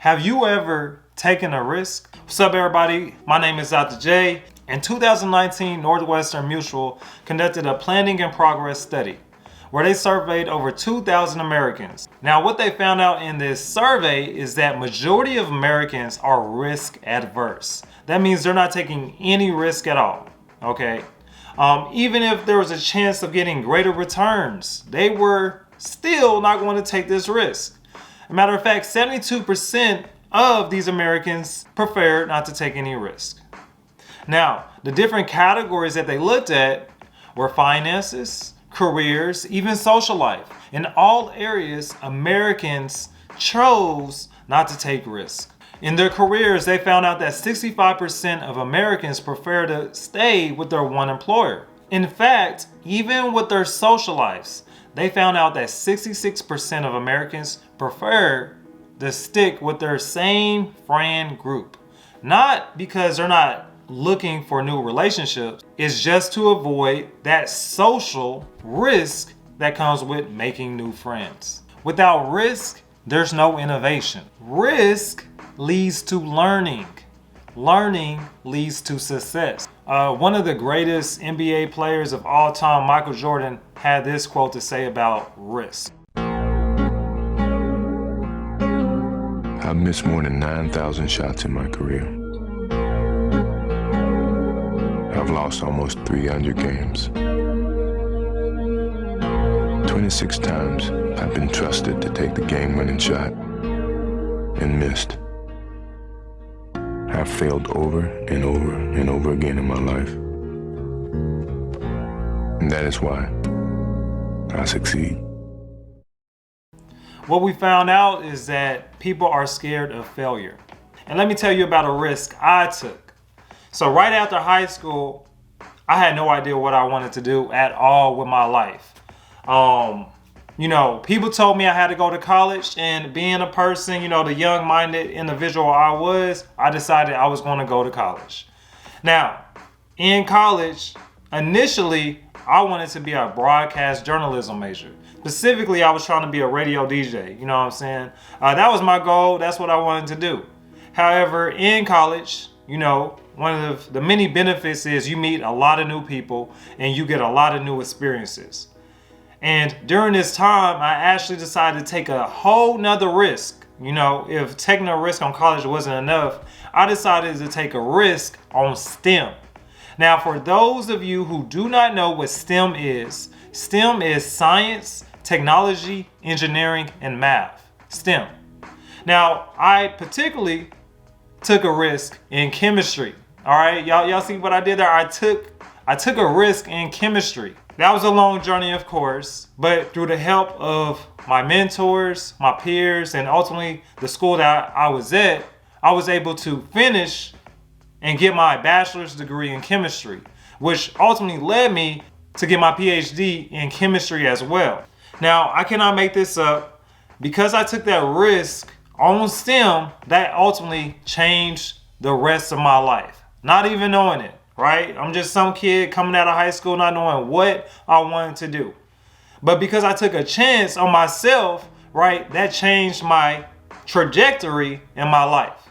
Have you ever taken a risk? What's up, everybody? My name is Dr. J. In 2019, Northwestern Mutual conducted a planning and progress study where they surveyed over 2,000 Americans. Now, what they found out in this survey is that majority of Americans are risk adverse. That means they're not taking any risk at all, okay? Even if there was a chance of getting greater returns, they were still not going to take this risk. As a matter of fact, 72% of these Americans preferred not to take any risk. Now, the different categories that they looked at were finances, careers, even social life. In all areas, Americans chose not to take risks. In their careers, they found out that 65% of Americans prefer to stay with their one employer. In fact, even with their social lives, they found out that 66% of Americans prefer to stick with their same friend group. Not because they're not looking for new relationships, it's just to avoid that social risk that comes with making new friends. Without risk, there's no innovation. Risk leads to learning. Learning leads to success. One of the greatest NBA players of all time, Michael Jordan, had this quote to say about risk. I've missed more than 9,000 shots in my career. I've lost almost 300 games. 26 times I've been trusted to take the game-winning shot and missed. I've failed over and over and over again in my life. And that is why I succeed. What we found out is that people are scared of failure. And let me tell you about a risk I took. So right after high school, I had no idea what I wanted to do at all with my life. People told me I had to go to college, and being a person, the young-minded individual I decided I was going to go to college. Now, in college, initially, I wanted to be a broadcast journalism major. Specifically, I was trying to be a radio DJ, you know what I'm saying? That was my goal. That's what I wanted to do. However, in college, one of the many benefits is you meet a lot of new people and you get a lot of new experiences. And during this time, I actually decided to take a whole nother risk. If taking a risk on college wasn't enough, I decided to take a risk on STEM. Now, for those of you who do not know what STEM is science, technology, engineering, and math. STEM. Now, I particularly took a risk in chemistry. All right, y'all see what I did there? I took a risk in chemistry. That was a long journey, of course, but through the help of my mentors, my peers, and ultimately the school that I was at, I was able to finish and get my bachelor's degree in chemistry, which ultimately led me to get my PhD in chemistry as well. Now, I cannot make this up. Because I took that risk on STEM, that ultimately changed the rest of my life. Not even knowing it, right? I'm just some kid coming out of high school not knowing what I wanted to do. But because I took a chance on myself, right, that changed my trajectory in my life.